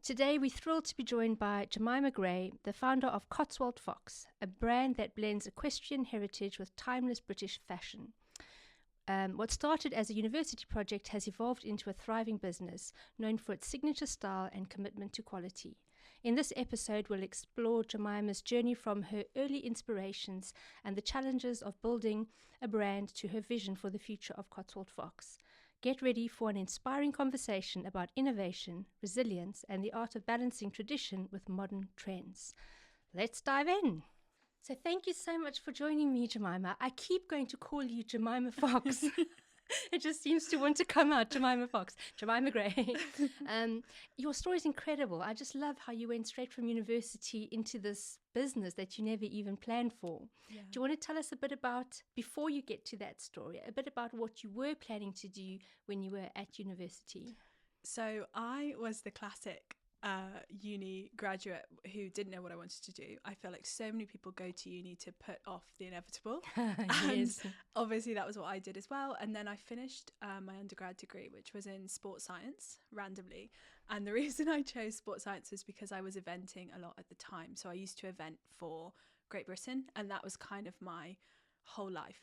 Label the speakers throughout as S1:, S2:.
S1: Today, we're thrilled to be joined by Jemima Gray, the founder of Cotswold Fox, a brand that blends equestrian heritage with timeless British fashion. What started as a university project has evolved into a thriving business, known for its signature style and commitment to quality. In this episode, we'll explore Jemima's journey from her early inspirations and the challenges of building a brand to her vision for the future of Cotswold Fox. Get ready for an inspiring conversation about innovation, resilience, and the art of balancing tradition with modern trends. Let's dive in. So thank you so much for joining me, Jemima. I keep going to call you Jemima Fox. It just seems to want to come out, Jemima Fox, Jemima Gray. Your story is incredible. I just love how you went straight from university into this business that you never even planned for.
S2: Yeah.
S1: Do you want to tell us a bit about, before you get to that story, a bit about what you were planning to do when you were at university?
S2: So I was the classic uni graduate who didn't know what I wanted to do. I feel like so many people go to uni to put off the inevitable.
S1: Yes.
S2: And obviously that was what I did as well. And then I finished my undergrad degree, which was in sports science, randomly. And the reason I chose sports science was because I was eventing a lot at the time. So I used to event for Great Britain, and that was kind of my whole life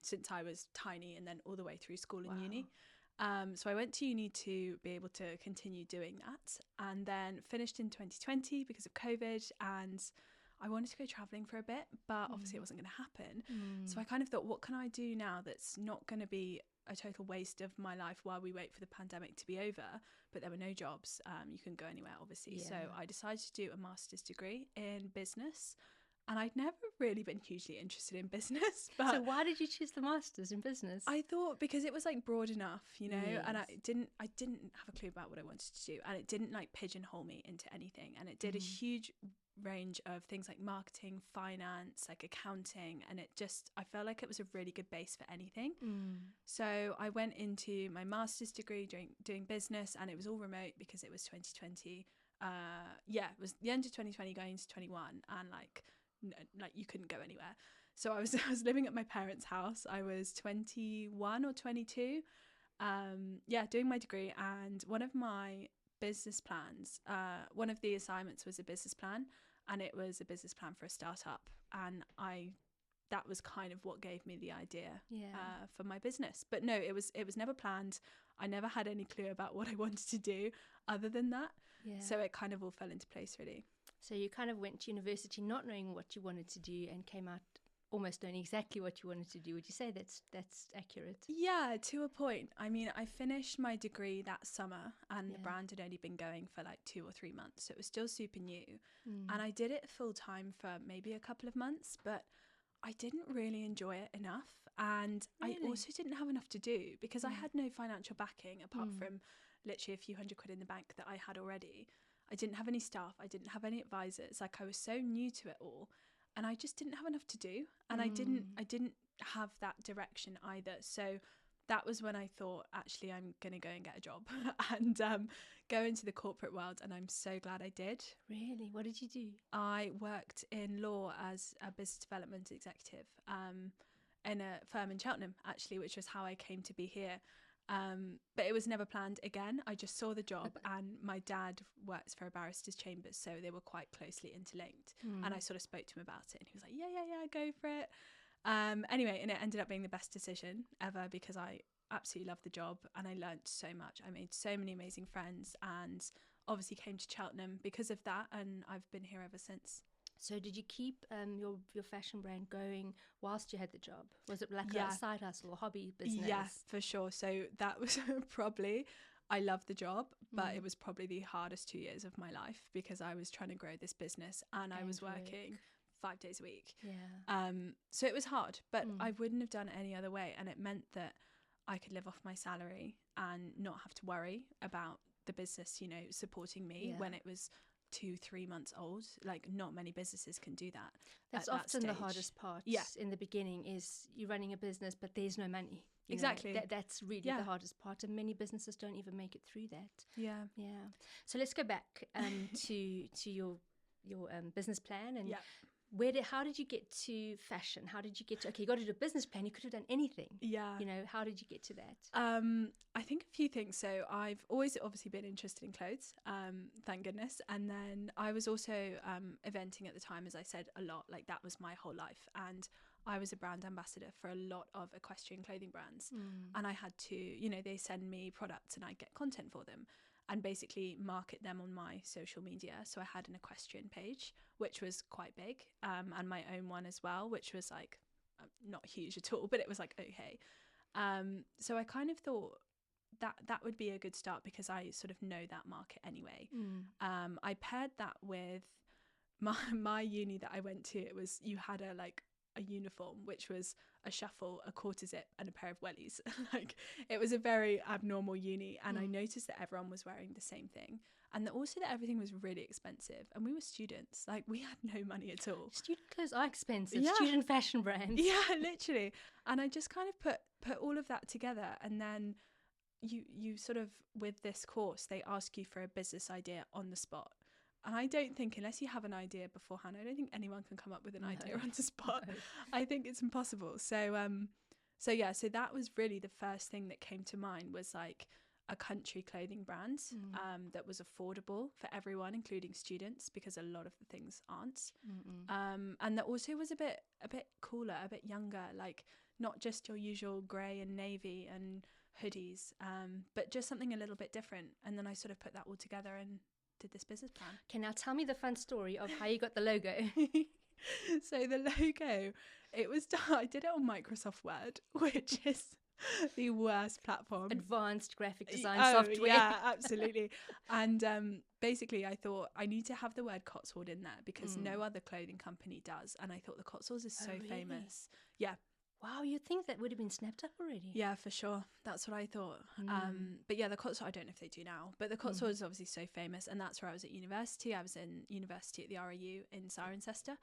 S2: since I was tiny and then all the way through school and uni. So I went to uni to be able to continue doing that, and then finished in 2020 because of COVID, and I wanted to go traveling for a bit, but obviously it wasn't going to happen. So I kind of thought, what can I do now that's not going to be a total waste of my life while we wait for the pandemic to be over? But there were no jobs. You couldn't go anywhere, obviously.
S1: Yeah.
S2: So I decided to do a master's degree in business. And I'd never really been hugely interested in business. But
S1: So why did you choose the Masters in business?
S2: I thought because it was like broad enough, you know, and
S1: Yes.
S2: I didn't have a clue about what I wanted to do, and it didn't like pigeonhole me into anything. And it did a huge range of things like marketing, finance, like accounting, and I felt like it was a really good base for anything. So I went into my master's degree doing business, and it was all remote because it was 2020. It was the end of 2020 going into 21, and like you couldn't go anywhere. So I was living at my parents' house. I was 21 or 22, doing my degree. And one of my business plans, one of the assignments was a business plan, and it was a business plan for a startup. And that was kind of what gave me the idea for my business. But no, it was never planned. I never had any clue about what I wanted to do other than that.
S1: Yeah.
S2: So it kind of all fell into place, really.
S1: So you kind of went to university not knowing what you wanted to do and came out almost knowing exactly what you wanted to do. Would you say that's accurate?
S2: Yeah, to a point. I mean, I finished my degree that summer, and the brand had only been going for like 2 or 3 months. So it was still super new. And I did it full time for maybe a couple of months, but I didn't really enjoy it enough. And I also didn't have enough to do because I had no financial backing apart from literally a few £100 in the bank that I had already. I didn't have any staff. I didn't have any advisors. Like, I was so new to it all, and I just didn't have enough to do. And I didn't have that direction either. So that was when I thought, actually, I'm going to go and get a job and go into the corporate world. And I'm so glad I did.
S1: Really? What did you do?
S2: I worked in law as a business development executive in a firm in Cheltenham, actually, which was how I came to be here. But it was never planned again. I just saw the job, and my dad works for a barrister's chambers, so they were quite closely interlinked. And I sort of spoke to him about it, and he was like, yeah, go for it. Anyway, and it ended up being the best decision ever because I absolutely loved the job and I learned so much. I made so many amazing friends, and obviously came to Cheltenham because of that, and I've been here ever since.
S1: So did you keep your fashion brand going whilst you had the job? Was it like a side hustle or hobby business?
S2: Yeah, for sure. So that was probably, I loved the job, but it was probably the hardest 2 years of my life because I was trying to grow this business and I was working 5 days a week.
S1: Yeah.
S2: So it was hard, but I wouldn't have done it any other way. And it meant that I could live off my salary and not have to worry about the business, you know, supporting me when it was 2-3 months old. Like, not many businesses can do that.
S1: That's often the hardest part in the beginning, is you're running a business but there's no money.
S2: Exactly.
S1: That's really the hardest part, and many businesses don't even make it through that.
S2: Yeah.
S1: So let's go back to your business plan and how did you get to fashion? How did you get to, okay, you got to do a business plan. You could have done anything.
S2: Yeah.
S1: You know, how did you get to that?
S2: I think a few things. So I've always obviously been interested in clothes, thank goodness. And then I was also eventing at the time, as I said, a lot. Like that was my whole life. And I was a brand ambassador for a lot of equestrian clothing brands. And I had to, you know, they send me products and I get content for them and basically market them on my social media. So I had an equestrian page, which was quite big, and my own one as well, which was like not huge at all, but it was like okay. So I kind of thought that would be a good start because I sort of know that market anyway. I paired that with my uni that I went to. It was, you had a uniform, which was a shuffle, a quarter zip and a pair of wellies. Like it was a very abnormal uni, and I noticed that everyone was wearing the same thing, and also that everything was really expensive, and we were students, like we had no money at all.
S1: Student clothes are expensive. Student fashion brands.
S2: Yeah, literally. And I just kind of put all of that together, and then you sort of, with this course, they ask you for a business idea on the spot. And I don't think, unless you have an idea beforehand, I don't think anyone can come up with an idea on the spot. No. I think it's impossible. So that was really the first thing that came to mind, was like a country clothing brand that was affordable for everyone, including students, because a lot of the things aren't. And that also was a bit cooler, a bit younger, like not just your usual grey and navy and hoodies, but just something a little bit different. And then I sort of put that all together and did this business plan.
S1: Okay, now tell me the fun story of how you got the logo.
S2: So the logo, I did it on Microsoft Word, which is the worst platform.
S1: Advanced graphic design software.
S2: Yeah, absolutely. And basically I thought I need to have the word Cotswold in there because no other clothing company does. And I thought the Cotswolds is so famous. Yeah.
S1: Wow, you'd think that would have been snapped up already.
S2: Yeah, for sure. That's what I thought. But yeah, the Cotswold, I don't know if they do now, but the Cotswold is obviously so famous, and that's where I was at university. I was in university at the RAU in Cirencester,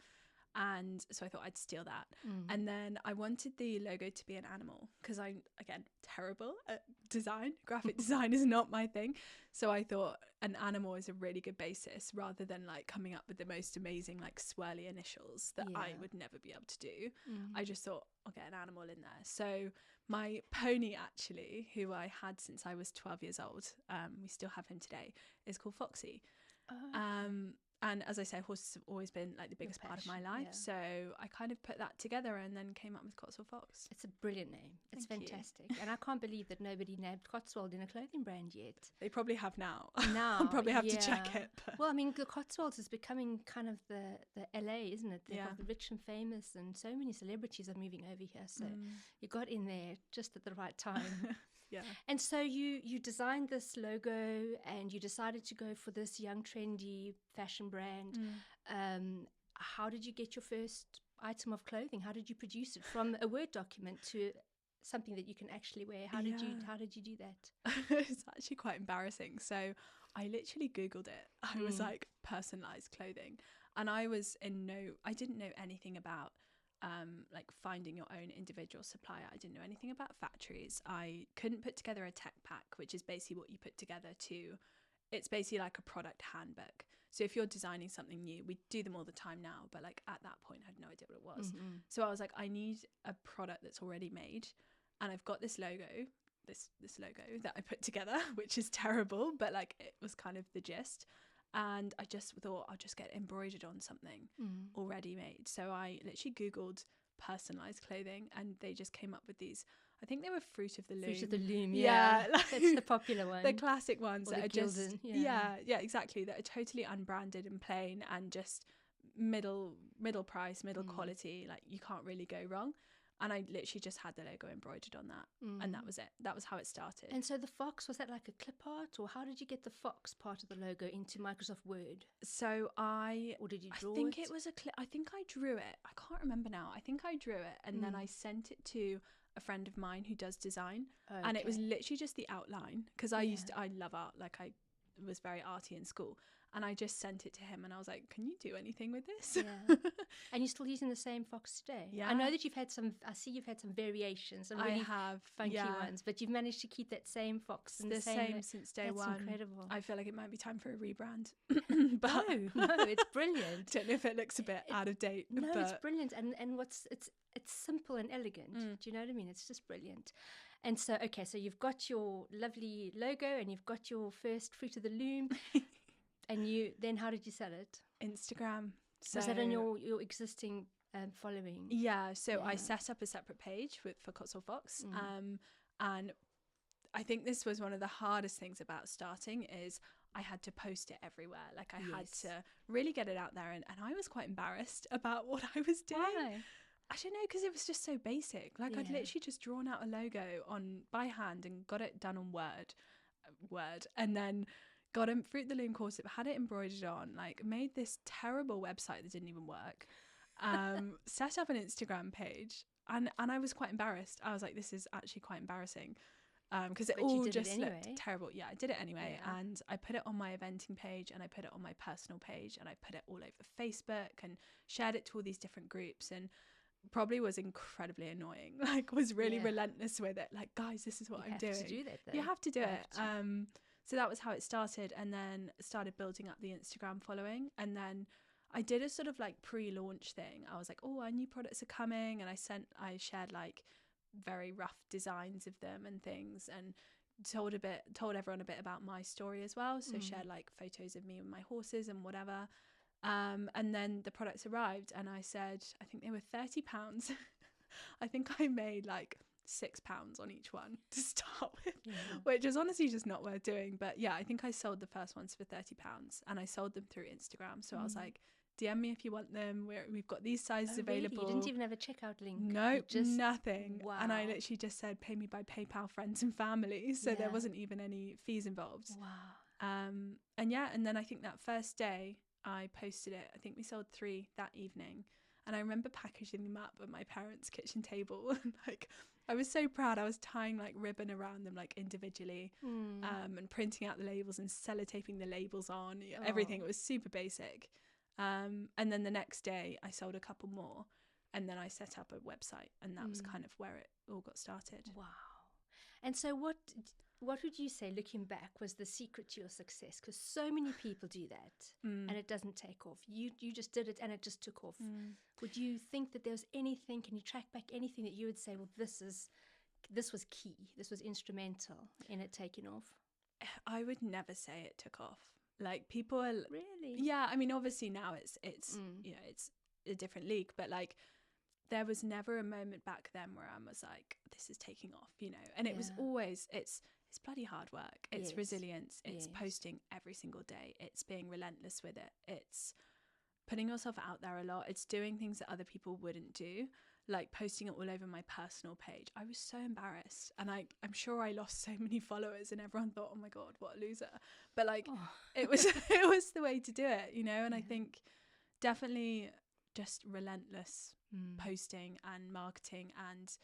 S2: and so I thought I'd steal that. And then I wanted the logo to be an animal because I'm, again, terrible at design. Graphic design is not my thing. So I thought an animal is a really good basis, rather than like coming up with the most amazing like swirly initials that I would never be able to do. I just thought I'll get an animal in there. So my pony, actually, who I had since I was 12 years old, we still have him today, is called Foxy. And as I say, horses have always been like the biggest part of my life. So I kind of put that together and then came up with Cotswold Fox.
S1: It's a brilliant name. It's fantastic. And I can't believe that nobody nabbed Cotswold in a clothing brand yet.
S2: They probably have now.
S1: Now.
S2: Probably have to check it. But.
S1: Well, I mean, the Cotswolds is becoming kind of the LA, isn't it? The rich and famous, and so many celebrities are moving over here. So you got in there just at the right time.
S2: Yeah.
S1: And so you designed this logo and you decided to go for this young, trendy fashion brand. How did you get your first item of clothing? How did you produce it from a Word document to something that you can actually wear? How did you do that?
S2: It's actually quite embarrassing. So I literally Googled it. I was like, personalized clothing. And I didn't know anything about like finding your own individual supplier. I didn't know anything about factories. I couldn't put together a tech pack, which is basically what you put together it's basically like a product handbook. So if you're designing something new, we do them all the time now, but like at that point I had no idea what it was. So I was like, I need a product that's already made, and I've got this logo, this logo that I put together, which is terrible, but like it was kind of the gist. And I just thought I'll just get embroidered on something already made. So I literally Googled personalised clothing, and they just came up with these. I think they were Fruit of the Loom.
S1: Fruit of the Loom, yeah. Like, that's the popular one.
S2: The classic ones
S1: or
S2: that are
S1: gilded,
S2: just, yeah, exactly. That are totally unbranded and plain and just middle price, middle quality. Like you can't really go wrong. And I literally just had the logo embroidered on that. And that was it. That was how it started.
S1: And so the fox, was that like a clip art, or how did you get the fox part of the logo into Microsoft Word?
S2: So or did you draw it? I think it was I think I drew it. I can't remember now. I think I drew it, and then I sent it to a friend of mine who does design. Okay. And it was literally just the outline, because I love art. Like I was very arty in school. And I just sent it to him and I was like, can you do anything with this?
S1: Yeah. And you're still using the same fox today?
S2: Yeah.
S1: I know that I see you've had some variations, some really funky ones, but you've managed to keep that same fox.
S2: It's the same since day one.
S1: That's incredible.
S2: I feel like it might be time for a rebrand.
S1: But no, it's brilliant.
S2: Don't know if it looks a bit out of date.
S1: No,
S2: but
S1: it's brilliant. And it's simple and elegant. Do you know what I mean? It's just brilliant. And so, okay, so you've got your lovely logo and you've got your first Fruit of the Loom. And then how did you sell it?
S2: Instagram. So,
S1: was that on your existing following?
S2: Yeah. So I set up a separate page for Cotswold Fox. And I think this was one of the hardest things about starting is I had to post it everywhere. Like I had to really get it out there. And I was quite embarrassed about what I was doing.
S1: Why?
S2: I don't know, because it was just so basic. Like I'd literally just drawn out a logo by hand and got it done on Word, and then got a Fruit the Loom corset, had it embroidered on, like made this terrible website that didn't even work, set up an Instagram page, and I was quite embarrassed. I was like, this is actually quite embarrassing, because it all just looked terrible. Yeah, I did it anyway, and I put it on my eventing page, and I put it on my personal page, and I put it all over Facebook, and shared it to all these different groups, and probably was incredibly annoying. Like was really relentless with it. Like, guys, this is what I'm doing.
S1: You have to do that, though.
S2: You have to do it. So that was how it started, and then started building up the Instagram following. And then I did a sort of like pre-launch thing. I was like, oh, our new products are coming, and I shared like very rough designs of them and things, and told everyone a bit about my story as well. So shared like photos of me and my horses and whatever. And then the products arrived, and I said, I think they were £30. I think I made like £6 on each one to start with, which is honestly just not worth doing. But yeah, I think I sold the first ones for £30, and I sold them through Instagram. So I was like, DM me if you want them. We've got these sizes available.
S1: Really? You didn't even have a checkout link?
S2: No, just nothing. Wow. And I literally just said, pay me by PayPal, friends and family. So there wasn't even any fees involved.
S1: Wow.
S2: And then I think that first day I posted it. I think we sold 3 that evening. And I remember packaging them up at my parents' kitchen table. And like, I was so proud. I was tying like ribbon around them like individually, and printing out the labels and sellotaping the labels on, everything. It was super basic. And then the next day I sold a couple more, and then I set up a website, and that was kind of where it all got started.
S1: Wow. And so what would you say, looking back, was the secret to your success? Because so many people do that and it doesn't take off. You just did it and it just took off. Would you think that there was anything, can you track back anything that you would say, well, this was key, this was instrumental in it taking off?
S2: I would never say it took off. Like, people are
S1: really,
S2: yeah, I mean, obviously now it's it's a different league, but like there was never a moment back then where I was like, this is taking off, and it was always, it's bloody hard work. It's resilience. It's posting every single day. It's being relentless with it. It's putting yourself out there a lot. It's doing things that other people wouldn't do, like posting it all over my personal page. I was so embarrassed, and I'm sure I lost so many followers, and everyone thought, oh my God, what a loser. But like, it was it was the way to do it, and I think definitely just relentless posting and marketing and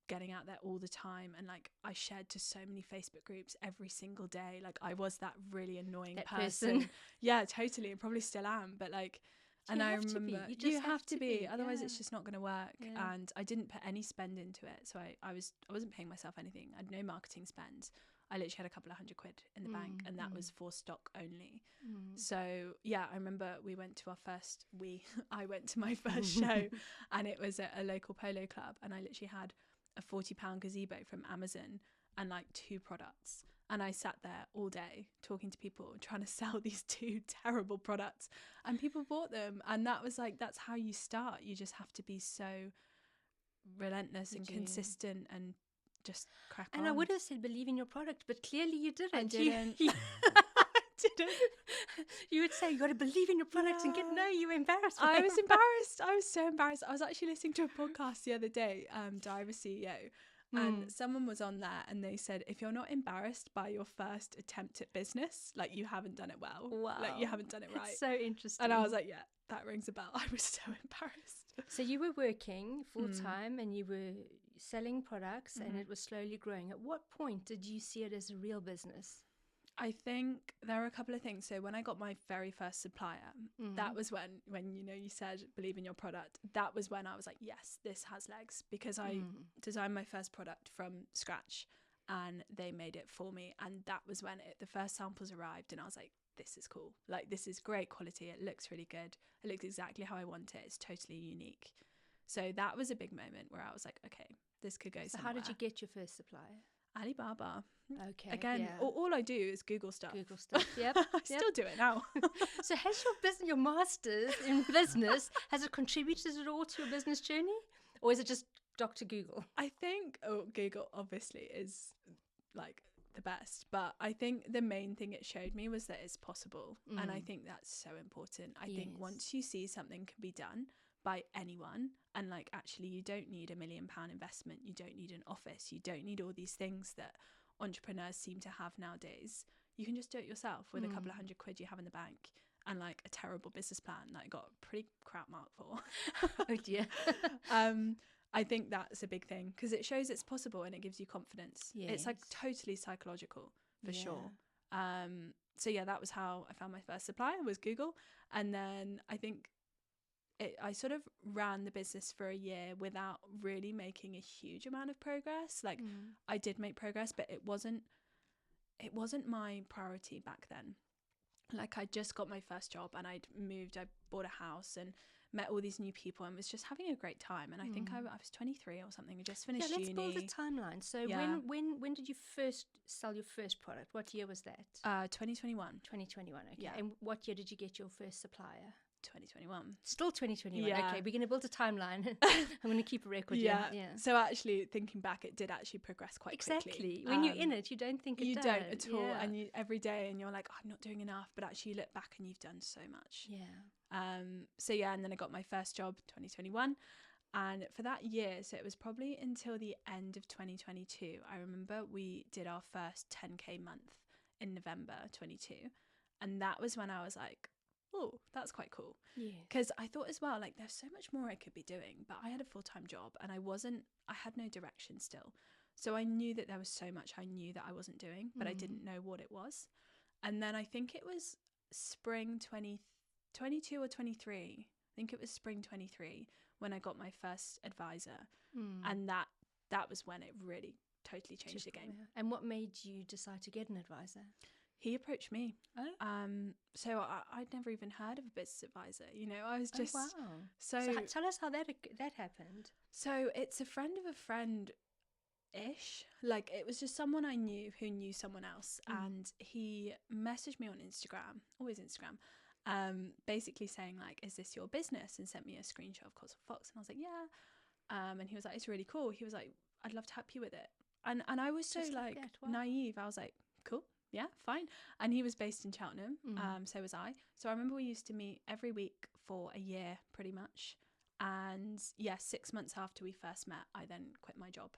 S2: getting out there all the time. And like, I shared to so many Facebook groups every single day. Like, I was that really annoying person. Yeah, totally, and probably still am, but like, and I remember you have to be, otherwise it's just not going to work. And I didn't put any spend into it, so I wasn't paying myself anything. I had no marketing spend. I literally had a couple of £100 in the bank, and that was for stock only. So yeah, I remember I went to my first show, and it was at a local polo club, and I literally had a £40 gazebo from Amazon and like 2 products. And I sat there all day talking to people, trying to sell these 2 terrible products, and people bought them. And that was like, that's how you start. You just have to be so relentless and consistent and just crack on.
S1: And I would have said believe in your product, but clearly you didn't.
S2: I didn't.
S1: You would say you got to believe in your product and you were embarrassed.
S2: I was embarrassed. I was so embarrassed. I was actually listening to a podcast the other day, Diver CEO, and someone was on there, and they said, if you're not embarrassed by your first attempt at business, like, you haven't done it well.
S1: Wow.
S2: Like, you haven't done it right.
S1: It's so interesting.
S2: And I was like, yeah, that rings a bell. I was so embarrassed.
S1: So you were working full time and you were selling products and it was slowly growing. At what point did you see it as a real business?
S2: I think there are a couple of things. So when I got my very first supplier, that was when you said believe in your product. That was when I was like, yes, this has legs, because I designed my first product from scratch and they made it for me. And that was when the first samples arrived and I was like, this is cool. Like, this is great quality. It looks really good. It looks exactly how I want it. It's totally unique. So that was a big moment where I was like, okay, this could go somewhere.
S1: So how did you get your first supplier?
S2: Alibaba.
S1: Okay.
S2: Again, all I do is Google stuff.
S1: Yep.
S2: I still do it now.
S1: So has your master's in business, has it contributed at all to your business journey? Or is it just Dr. Google?
S2: I think Google obviously is like the best, but I think the main thing it showed me was that it's possible. And I think that's so important. I think once you see something can be done by anyone, and like, actually you don't need £1 million investment, you don't need an office, you don't need all these things that entrepreneurs seem to have nowadays. You can just do it yourself with a couple of £100 you have in the bank and like a terrible business plan that I got a pretty crap mark for.
S1: Oh dear.
S2: I think that's a big thing, because it shows it's possible and it gives you confidence. It's like totally psychological for sure. So yeah, that was how I found my first supplier, was Google. And then I think I sort of ran the business for a year without really making a huge amount of progress. Like I did make progress, but it wasn't my priority back then. Like, I just got my first job and I bought a house and met all these new people and was just having a great time. And I think I was 23 or something. I just finished uni.
S1: Let's build a timeline. So when did you first sell your first product? What year was that?
S2: 2021.
S1: 2021, okay.
S2: Yeah.
S1: And what year did you get your first supplier?
S2: 2021.
S1: Still 2021.
S2: Yeah.
S1: Okay, we're going to build a timeline. I'm going to keep a record. Yeah.
S2: So actually, thinking back, it did actually progress quite quickly.
S1: Exactly. When you're in it, you don't think it
S2: you
S1: does.
S2: don't at all. And you every day, and you're like, oh, I'm not doing enough. But actually, you look back and you've done so much.
S1: Yeah.
S2: So yeah, and then I got my first job 2021, and for that year, so it was probably until the end of 2022. I remember we did our first 10k month in November 22, and that was when I was like, oh, that's quite cool.
S1: Yeah.
S2: Because I thought as well, like, there's so much more I could be doing, but I had a full-time job and I had no direction still. So I knew that there was so much I knew that I wasn't doing, but I didn't know what it was. And then I think it was spring 2022 or 23. I think it was spring 23 when I got my first advisor. And that was when it really totally changed the game.
S1: Yeah. And what made you decide to get an advisor?
S2: He approached me.
S1: Oh.
S2: So I'd never even heard of a business advisor. You know, I was just...
S1: Oh, wow.
S2: So
S1: tell us how that happened.
S2: So it's a friend of a friend-ish. Like, it was just someone I knew who knew someone else. And he messaged me on Instagram, always Instagram, basically saying, like, is this your business? And sent me a screenshot of Cotswold Fox. And I was like, yeah. And he was like, it's really cool. He was like, I'd love to help you with it. And I was so, like wow. naive. I was like, cool. Yeah, fine. And he was based in Cheltenham, so was I. So I remember we used to meet every week for a year, pretty much. And yeah, 6 months after we first met, I then quit my job.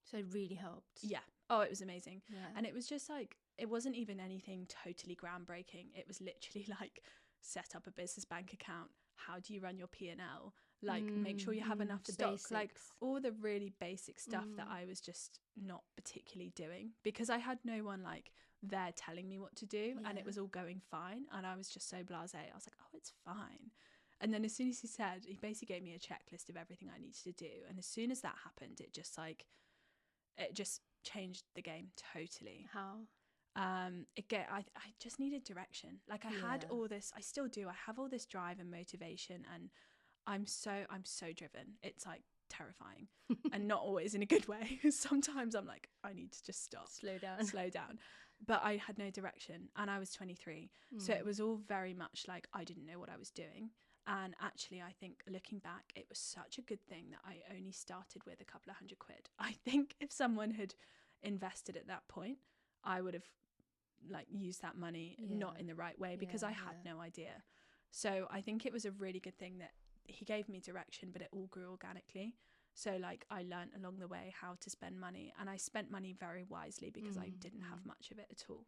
S1: So it really helped.
S2: Yeah. Oh, it was amazing.
S1: Yeah.
S2: And it was just like, it wasn't even anything totally groundbreaking. It was literally like, set up a business bank account. How do you run your P&L? Like, make sure you have enough stock. Basics. Like, all the really basic stuff that I was just not particularly doing, because I had no one like there telling me what to do, and it was all going fine, and I was just so blasé. I was like, oh, it's fine. And then as soon as he basically gave me a checklist of everything I needed to do, and as soon as that happened, it just changed the game totally.
S1: How?
S2: I just needed direction. Like, I had all this, I still do. I have all this drive and motivation, and I'm so driven. It's like terrifying and not always in a good way. Sometimes I'm like, I need to just stop. Slow down. But I had no direction, and I was 23. So it was all very much like I didn't know what I was doing. And actually, I think looking back, it was such a good thing that I only started with a couple of £100. I think if someone had invested at that point, I would have like used that money not in the right way, because I had no idea. So I think it was a really good thing that he gave me direction, but it all grew organically. So like, I learned along the way how to spend money, and I spent money very wisely because I didn't have much of it at all.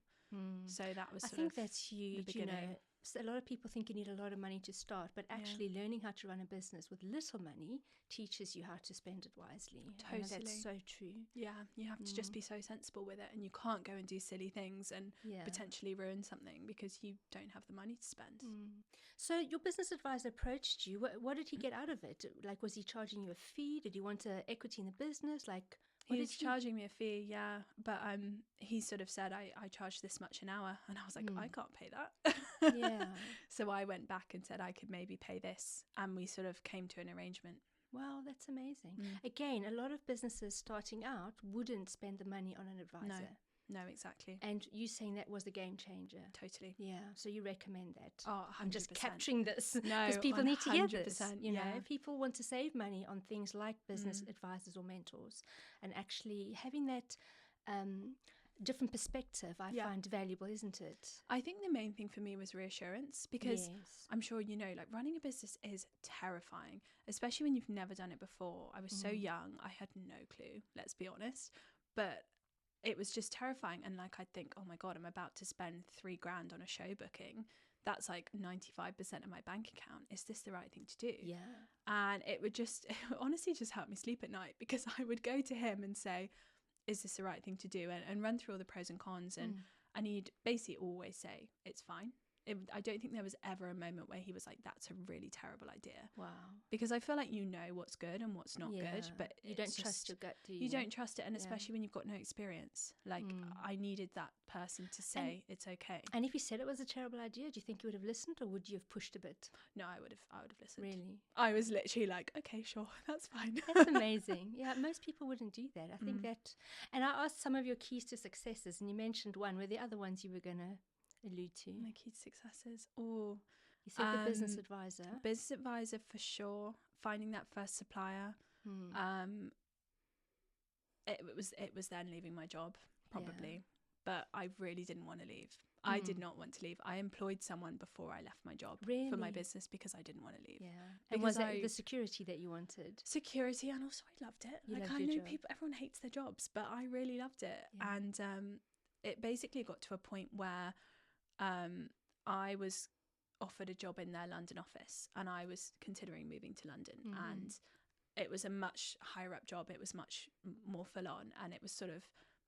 S2: So that was
S1: I think that's huge. You know, a lot of people think you need a lot of money to start, but actually learning how to run a business with little money teaches you how to spend it wisely.
S2: Totally.
S1: And that's so true.
S2: Yeah, you have to just be so sensible with it, and you can't go and do silly things and potentially ruin something because you don't have the money to spend.
S1: So your business advisor approached you. What did he get out of it? Like, was he charging you a fee? Did you want equity in the business? Like,
S2: he was charging me a fee, yeah, but he sort of said I charge this much an hour, and I was like, I can't pay that.
S1: Yeah.
S2: So I went back and said I could maybe pay this, and we sort of came to an arrangement.
S1: Wow, that's amazing. Again, a lot of businesses starting out wouldn't spend the money on an advisor.
S2: No, exactly.
S1: And you saying that was a game changer.
S2: Totally.
S1: Yeah. So you recommend that.
S2: Oh, 100%.
S1: I'm just capturing this
S2: No,
S1: because people need to hear this.
S2: 100%,
S1: You know, people want to save money on things like business advisors or mentors, and actually having that different perspective, I find valuable, isn't it?
S2: I think the main thing for me was reassurance, because I'm sure you know, like, running a business is terrifying, especially when you've never done it before. I was so young, I had no clue, let's be honest, but it was just terrifying. And like, I'd think, oh my God, I'm about to spend $3,000 on a show booking. That's like 95% of my bank account. Is this the right thing to do?
S1: Yeah.
S2: And it would honestly just help me sleep at night, because I would go to him and say, is this the right thing to do? And run through all the pros and cons. And he'd basically always say, it's fine. I don't think there was ever a moment where he was like, that's a really terrible idea.
S1: Wow.
S2: Because I feel like you know what's good and what's not good, but
S1: you don't trust your gut, do you?
S2: You don't trust it, and especially when you've got no experience. Like, I needed that person to say it's okay.
S1: And if he said it was a terrible idea, do you think you would have listened, or would you have pushed a bit?
S2: No, I would have listened.
S1: Really?
S2: I was literally like, okay, sure, that's fine.
S1: That's amazing. Yeah, most people wouldn't do that. I think that, and I asked some of your keys to successes, and you mentioned one. Were the other ones you were going to allude to?
S2: My key successes. Oh,
S1: you said the business advisor.
S2: Business advisor for sure. Finding that first supplier. It was then leaving my job probably, but I really didn't want to leave. I did not want to leave. I employed someone before I left my job for my business because I didn't want to leave.
S1: Yeah, and was it the security that you wanted?
S2: Security, and also I loved it. Like, I know people, everyone hates their jobs, but I really loved it. Yeah. And it basically got to a point where I was offered a job in their London office, and I was considering moving to London, and it was a much higher up job. It was much more full on, and it was sort of,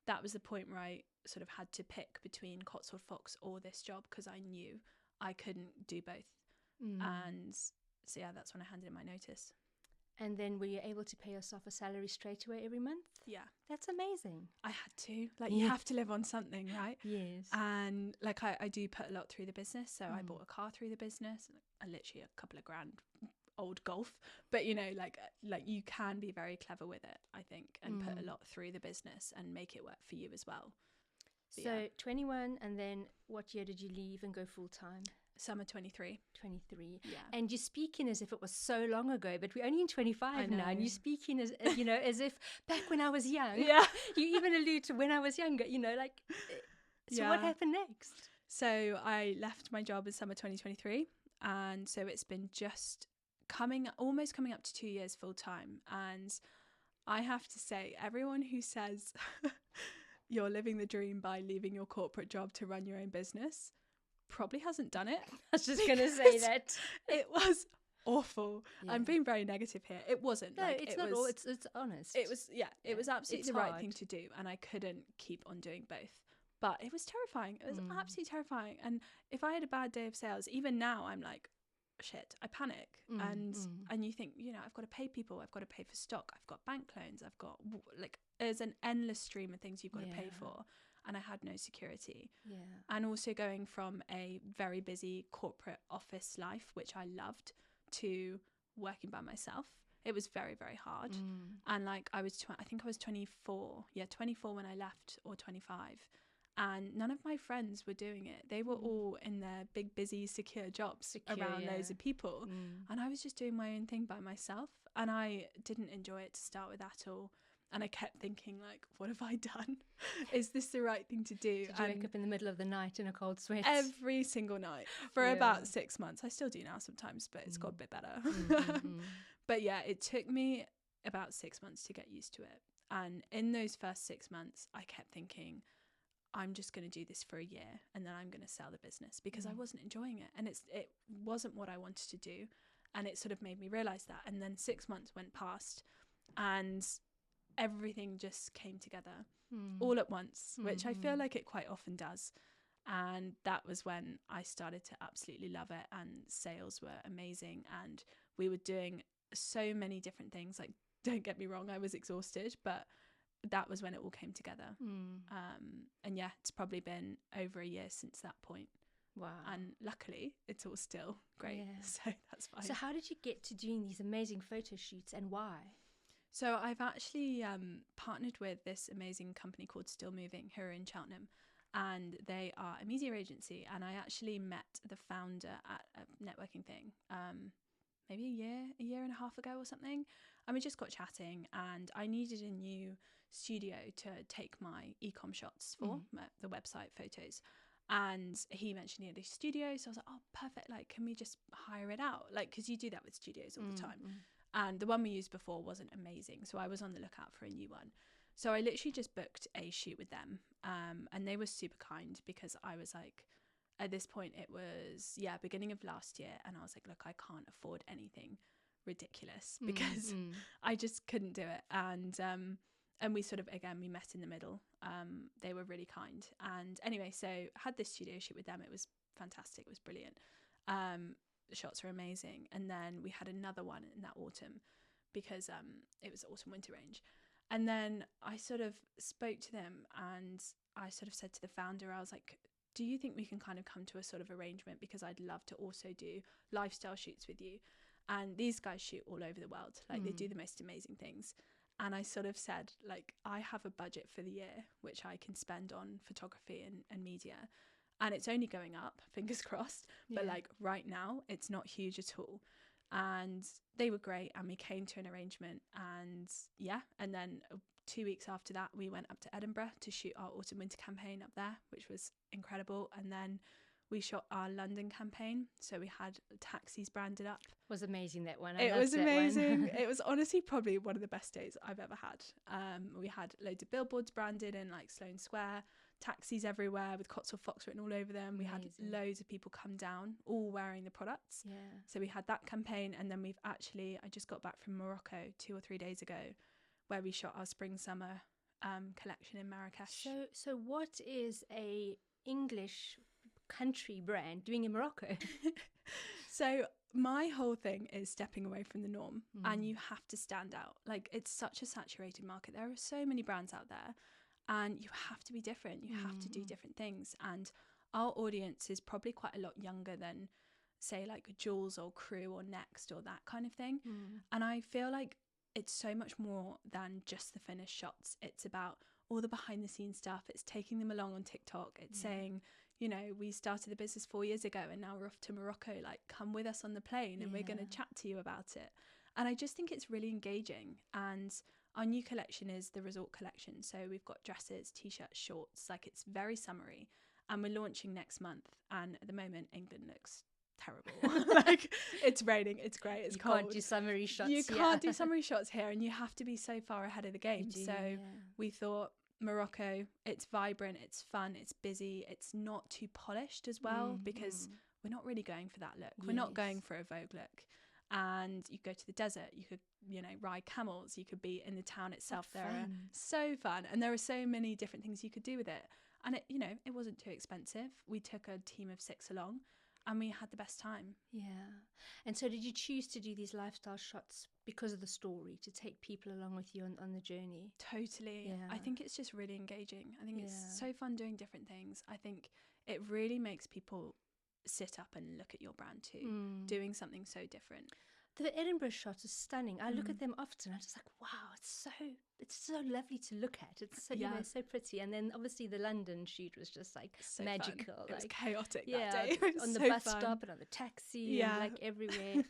S2: that was the point where I sort of had to pick between Cotswold Fox or this job, because I knew I couldn't do both. And so yeah, that's when I handed in my notice.
S1: And then were you able to pay yourself a salary straight away every month? Yeah. That's amazing.
S2: I had to. Like, you have to live on something, right?
S1: Yes.
S2: And like, I do put a lot through the business. So I bought a car through the business, literally a couple of grand old Golf. But, you know, like you can be very clever with it, I think, and put a lot through the business and make it work for you as well. But
S1: so 21, and then what year did you leave and go full time?
S2: Summer 23.
S1: 23.
S2: Yeah.
S1: And you're speaking as if it was so long ago, but we're only in 25 now, and you're speaking as you know, as if back when I was young.
S2: Yeah.
S1: You even allude to when I was younger, you know, like, so what happened next?
S2: So I left my job in summer 2023, and so it's been just almost coming up to 2 years full time. And I have to say, everyone who says you're living the dream by leaving your corporate job to run your own business probably hasn't done it.
S1: I was just going to say that.
S2: It was awful. Yeah. I'm being very negative here. It wasn't.
S1: No, it's not all. It's honest.
S2: It was, it was absolutely the right thing to do, and I couldn't keep on doing both. But it was terrifying. It was absolutely terrifying. And if I had a bad day of sales, even now, I'm like, shit, I panic. And you think, you know, I've got to pay people, I've got to pay for stock, I've got bank loans, I've got, like, there's an endless stream of things you've got to pay for. And I had no security. Yeah. And also going from a very busy corporate office life, which I loved, to working by myself. It was very, very hard. And like, I think I was 24. Yeah, 24 when I left, or 25. And none of my friends were doing it. They were all in their big, busy, secure jobs around loads of people. And I was just doing my own thing by myself. And I didn't enjoy it to start with at all. And I kept thinking, like, what have I done? Is this the right thing to do?
S1: Did you wake up in the middle of the night in a cold sweat?
S2: Every single night for about 6 months. I still do now sometimes, but it's got a bit better. But yeah, it took me about 6 months to get used to it. And in those first 6 months, I kept thinking, I'm just going to do this for a year and then I'm going to sell the business, because I wasn't enjoying it, and it wasn't what I wanted to do. And it sort of made me realize that. And then 6 months went past and everything just came together all at once, which I feel like it quite often does. And that was when I started to absolutely love it, and sales were amazing, and we were doing so many different things. Like, don't get me wrong, I was exhausted, but that was when it all came together. And yeah, it's probably been over a year since that point.
S1: Wow.
S2: And luckily it's all still great.
S1: Yeah.
S2: So that's fine.
S1: So how did you get to doing these amazing photo shoots, and why?
S2: So I've actually partnered with this amazing company called Still Moving, who are in Cheltenham, and they are a media agency. And I actually met the founder at a networking thing maybe a year and a half ago or something, and we just got chatting, and I needed a new studio to take my e-com shots for the website photos. And he mentioned he had a studio, so I was like, oh, perfect, like, can we just hire it out? Like, because you do that with studios all the time. And the one we used before wasn't amazing, so I was on the lookout for a new one. So I literally just booked a shoot with them, and they were super kind, because I was like, at this point it was beginning of last year, and I was like, look, I can't afford anything ridiculous, because I just couldn't do it. And we sort of, again, we met in the middle. They were really kind. And anyway, so had this studio shoot with them. It was fantastic. It was brilliant. The shots were amazing. And then we had another one in that autumn, because it was autumn winter range. And then I sort of spoke to them, and I sort of said to the founder, I was like, do you think we can kind of come to a sort of arrangement, because I'd love to also do lifestyle shoots with you. And these guys shoot all over the world. Like, they do the most amazing things. And I sort of said, like, I have a budget for the year which I can spend on photography and media, and it's only going up, fingers crossed. But like, right now it's not huge at all. And they were great, and we came to an arrangement. And then 2 weeks after that, we went up to Edinburgh to shoot our autumn winter campaign up there, which was incredible. And then we shot our London campaign, so we had taxis branded up.
S1: Was amazing, that one.
S2: It was amazing. It was honestly probably one of the best days I've ever had. We had loads of billboards branded in like Sloane Square, taxis everywhere with Cotswold Fox written all over them. We had loads of people come down, all wearing the products. Yeah. So we had that campaign, and then I just got back from Morocco 2 or 3 days ago, where we shot our spring summer collection in Marrakesh.
S1: So what is a English country brand doing in Morocco?
S2: So my whole thing is stepping away from the norm, and you have to stand out. Like, it's such a saturated market. There are so many brands out there, and you have to be different. You have to do different things. And our audience is probably quite a lot younger than, say, like Jules or Crew or Next or that kind of thing. And I feel like it's so much more than just the finished shots. It's about all the behind the scenes stuff. It's taking them along on TikTok. It's saying, you know, we started the business 4 years ago, and now we're off to Morocco. Like, come with us on the plane, and we're going to chat to you about it. And I just think it's really engaging. And our new collection is the resort collection. So we've got dresses, t-shirts, shorts. Like, it's very summery. And we're launching next month. And at the moment, England looks terrible. Like, it's raining, it's great, it's cold.
S1: You can't do summery shots.
S2: You can't do summery shots here, and you have to be so far ahead of the game. We thought, Morocco, it's vibrant, it's fun, it's busy, it's not too polished as well, because we're not really going for that look. We're not going for a Vogue look. And you go to the desert, you could, you know, ride camels, you could be in the town itself. So fun, and there are so many different things you could do with it. And it, you know, it wasn't too expensive. We took a team of 6 along, and we had the best time. Yeah.
S1: And so did you choose to do these lifestyle shots because of the story, to take people along with you on the journey?
S2: Totally. Yeah. I think it's just really engaging. I think it's so fun doing different things. I think it really makes people sit up and look at your brand too, doing something so different.
S1: The Edinburgh shot is stunning. I look at them often. I'm just like, wow, it's so lovely to look at. It's so, you know, so pretty. And then obviously the London shoot was just like so magical.
S2: Fun. It was chaotic that day.
S1: On the bus stop and on the taxi and like everywhere.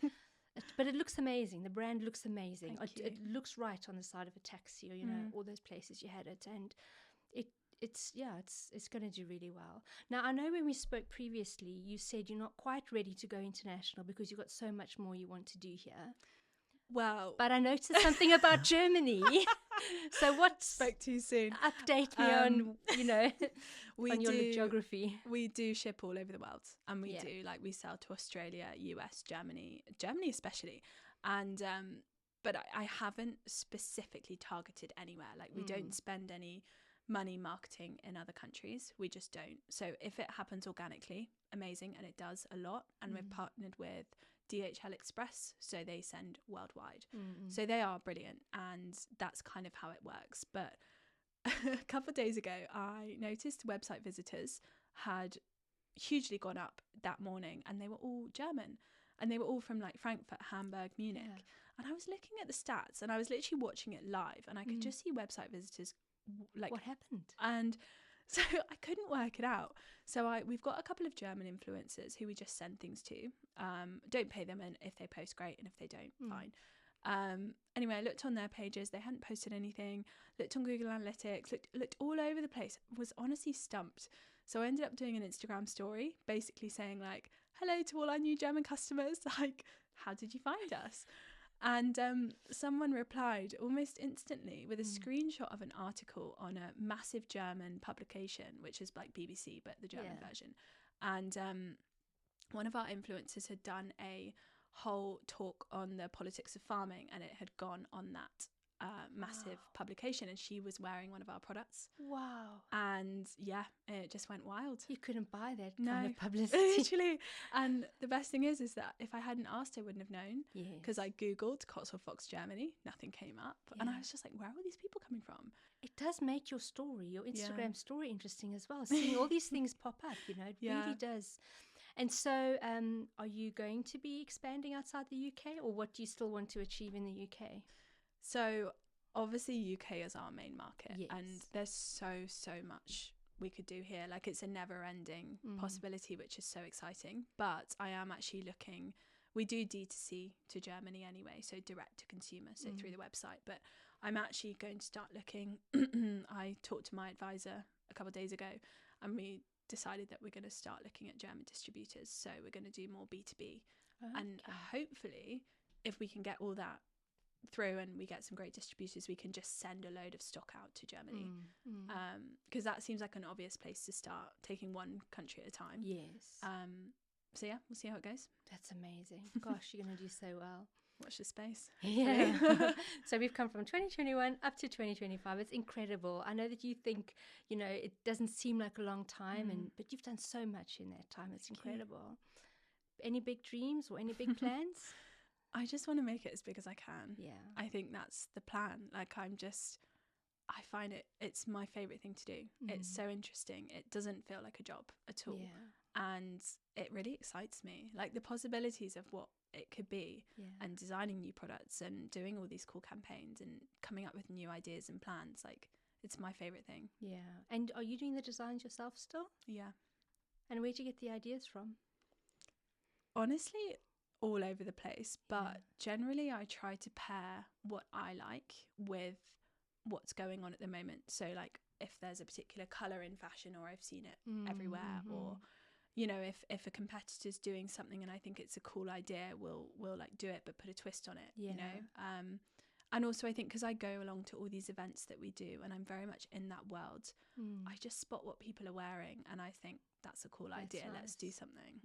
S1: But it looks amazing. The brand looks amazing. It looks right on the side of a taxi, or, you know, all those places you had it. And it's going to do really well. Now, I know when we spoke previously, you said you're not quite ready to go international because you've got so much more you want to do here.
S2: Well,
S1: but I noticed something about Germany. So what?
S2: Spoke too soon.
S1: Update me on, on your geography.
S2: We do ship all over the world, and we do, like, we sell to Australia, US, Germany especially. And but I haven't specifically targeted anywhere. Like, we don't spend any money marketing in other countries. We just don't. So if it happens organically, amazing, and it does a lot. And we've partnered with DHL Express, so they send worldwide. So they are brilliant, and that's kind of how it works. But a couple of days ago, I noticed website visitors had hugely gone up that morning, and they were all German, and they were all from like Frankfurt, Hamburg, Munich. And I was looking at the stats, and I was literally watching it live, and I could just see website visitors like,
S1: what happened?
S2: And so I couldn't work it out. So we've got a couple of German influencers who we just send things to. Don't pay them, and if they post, great, and if they don't, fine. Anyway, I looked on their pages. They hadn't posted anything. Looked on Google Analytics. Looked all over the place. Was honestly stumped. So I ended up doing an Instagram story, basically saying like, "Hello to all our new German customers. Like, how did you find us?" And someone replied almost instantly with a screenshot of an article on a massive German publication, which is like BBC, but the German version. And one of our influencers had done a whole talk on the politics of farming, and it had gone on that massive publication, and she was wearing one of our products.
S1: Wow.
S2: And yeah, it just went wild.
S1: You couldn't buy that kind of publicity.
S2: Literally. And the best thing is that if I hadn't asked, I wouldn't have known, because I googled Cotswold Fox Germany, nothing came up, and I was just like, where are all these people coming from?
S1: It does make your story, your Instagram story, interesting as well, seeing all these things pop up, it really does. And so are you going to be expanding outside the UK, or what do you still want to achieve in the UK?
S2: So obviously UK is our main market, and there's so much we could do here. Like, it's a never ending possibility, which is so exciting. But I am actually looking, we do D2C to Germany anyway, so direct to consumer, so through the website. But I'm actually going to start looking. I talked to my advisor a couple of days ago, and we decided that we're going to start looking at German distributors. So we're going to do more B2B. And hopefully, if we can get all that through and we get some great distributors, we can just send a load of stock out to Germany, because that seems like an obvious place to start, taking one country at a time. So yeah, we'll see how it goes.
S1: That's amazing. Gosh, you're going to do so well.
S2: Watch the space.
S1: So we've come from 2021 up to 2025. It's incredible. I know that you think, it doesn't seem like a long time, but you've done so much in that time. It's incredible. Any big dreams or any big plans?
S2: I just want to make it as big as I can.
S1: Yeah.
S2: I think that's the plan. Like, I find it's my favorite thing to do. It's so interesting. It doesn't feel like a job at all. And it really excites me. Like, the possibilities of what it could be, and designing new products and doing all these cool campaigns and coming up with new ideas and plans. Like, it's my favorite thing. Yeah.
S1: And are you doing the designs yourself still?
S2: Yeah.
S1: And where do you get the ideas from?
S2: Honestly, all over the place, but generally I try to pair what I like with what's going on at the moment. So like, if there's a particular colour in fashion, or I've seen it everywhere, or if a competitor's doing something and I think it's a cool idea, we'll like do it but put a twist on it. And also I think because I go along to all these events that we do, and I'm very much in that world, I just spot what people are wearing, and I think that's a cool idea. Nice. Let's do something.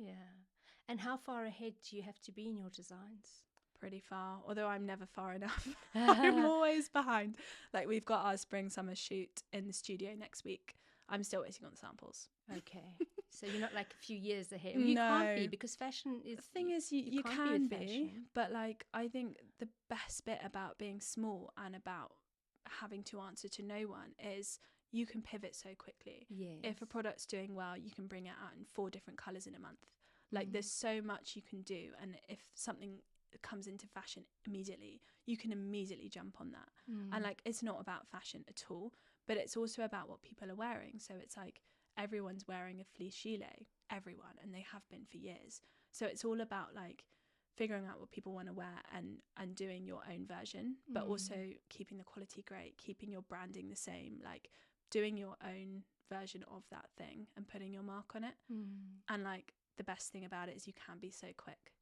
S1: And how far ahead do you have to be in your designs?
S2: Pretty far, although I'm never far enough. I'm always behind. Like, we've got our spring summer shoot in the studio next week. I'm still waiting on the samples.
S1: Okay. So you're not like a few years ahead. You can't be, because fashion is...
S2: The thing is, you can be, but like, I think the best bit about being small and about having to answer to no one is you can pivot so quickly. If a product's doing well, you can bring it out in 4 different colours in a month. Like, there's so much you can do, and if something comes into fashion immediately, you can immediately jump on that. And like, it's not about fashion at all, but it's also about what people are wearing. So it's like, everyone's wearing a fleece gilet, everyone, and they have been for years. So it's all about like figuring out what people want to wear and doing your own version, but also keeping the quality great, keeping your branding the same, like doing your own version of that thing and putting your mark on it. And like, the best thing about it is you can be so quick.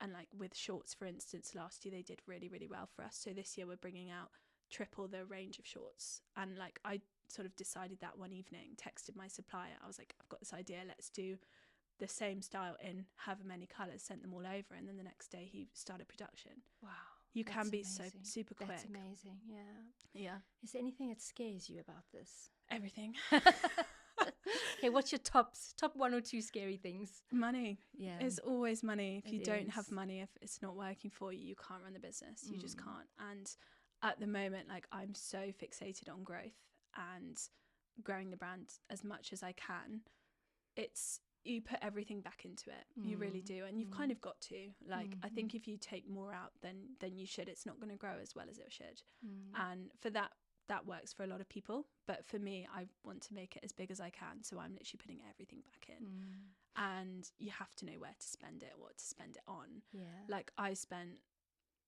S2: And like with shorts, for instance, last year they did really, really well for us. So this year we're bringing out triple the range of shorts. And like I sort of decided that one evening, texted my supplier, I was like, I've got this idea, let's do the same style in however many colours, sent them all over, and then the next day he started production.
S1: Wow.
S2: You
S1: That's
S2: can be
S1: amazing.
S2: so super quick.
S1: That's amazing. Yeah. Is there anything that scares you about this?
S2: Everything.
S1: Okay, what's your top 1 or 2 scary things?
S2: Money.
S1: Yeah.
S2: It's always money. If you don't
S1: is.
S2: have money, if it's not working for you, you can't run the business. You just can't. And at the moment, like I'm so fixated on growth and growing the brand as much as I can. You put everything back into it. You really do. And you've kind of got to. Like, I think if you take more out than you should, it's not going to grow as well as it should. And for that works for a lot of people. But for me, I want to make it as big as I can. So I'm literally putting everything back in. And you have to know where to spend it, what to spend it on.
S1: Yeah.
S2: Like I spent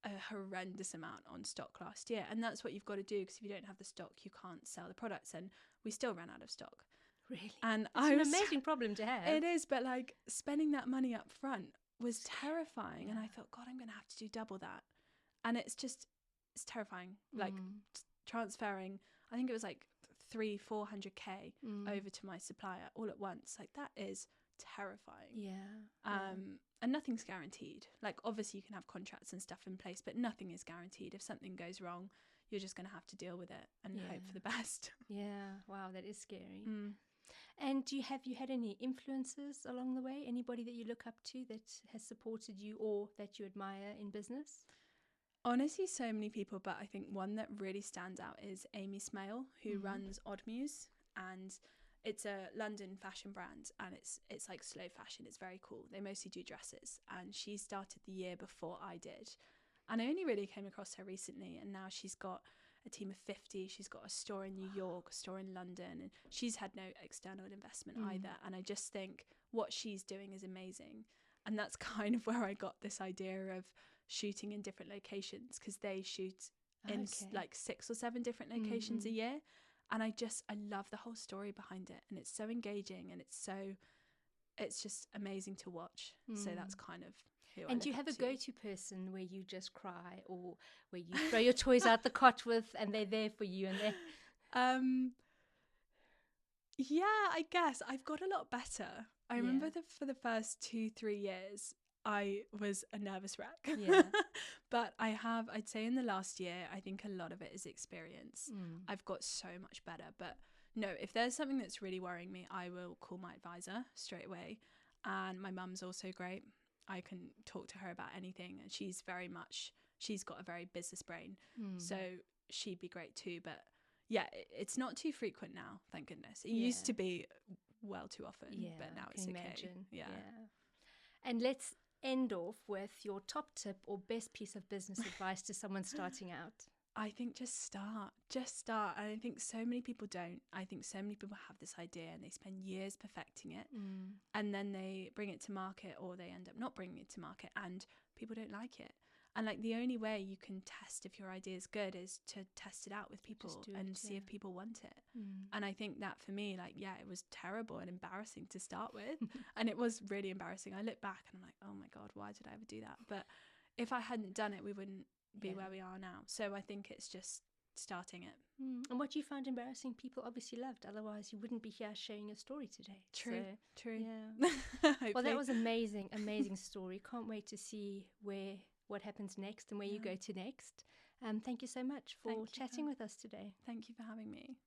S2: a horrendous amount on stock last year. And that's what you've got to do, because if you don't have the stock, you can't sell the products. And we still ran out of stock.
S1: Really?
S2: And
S1: it's an amazing problem to have.
S2: It is, but like spending that money up front was terrifying. And I thought, God, I'm going to have to do double that. And it's terrifying. Like transferring, I think it was like 300-400k over to my supplier all at once. Like that is terrifying.
S1: Yeah.
S2: And nothing's guaranteed. Like obviously you can have contracts and stuff in place, but nothing is guaranteed. If something goes wrong, you're just going to have to deal with it and hope for the best.
S1: Yeah. Wow, that is scary. And have you had any influences along the way? Anybody that you look up to that has supported you or that you admire in business?
S2: Honestly, so many people, but I think one that really stands out is Amy Smale, who runs Odd Muse, and it's a London fashion brand, and it's like slow fashion. It's very cool. They mostly do dresses, and she started the year before I did, and I only really came across her recently, and now she's got a team of 50. She's got a store in New York, a store in London, and she's had no external investment either. And I just think what she's doing is amazing. And that's kind of where I got this idea of shooting in different locations, because they shoot in like 6 or 7 different locations a year. And I love the whole story behind it. And it's so engaging, and it's just amazing to watch. So that's kind of who I
S1: And do you
S2: look
S1: have
S2: up
S1: a
S2: to.
S1: go-to person where you just cry, or where you throw your toys out the cot with and they're there for you? And they
S2: yeah, I guess I've got a lot better. I remember for the first 2-3 years I was a nervous wreck.
S1: Yeah.
S2: But I'd say in the last year, I think a lot of it is experience. I've got so much better. But no, if there's something that's really worrying me, I will call my advisor straight away. And my mum's also great. I can talk to her about anything, and she's got a very business brain. So she'd be great too. But yeah, it's not too frequent now, thank goodness. It used to be well too often, but now it's okay.
S1: Imagine.
S2: Yeah.
S1: And let's end off with your top tip or best piece of business advice to someone starting out.
S2: I think just start. And I think so many people don't. I think so many people have this idea and they spend years perfecting it, and then they bring it to market, or they end up not bringing it to market, and people don't like it. And like the only way you can test if your idea is good is to test it out with people and see if people want it. And I think that for me, like, it was terrible and embarrassing to start with. And it was really embarrassing. I look back and I'm like, oh my God, why did I ever do that? But if I hadn't done it, we wouldn't be where we are now. So I think it's just starting it.
S1: And what you found embarrassing, people obviously loved. Otherwise, you wouldn't be here sharing your story today.
S2: True.
S1: Yeah. Well, that was amazing story. Can't wait to see what happens next and where you go to next. Thank you so much for chatting with us today.
S2: Thank you for having me.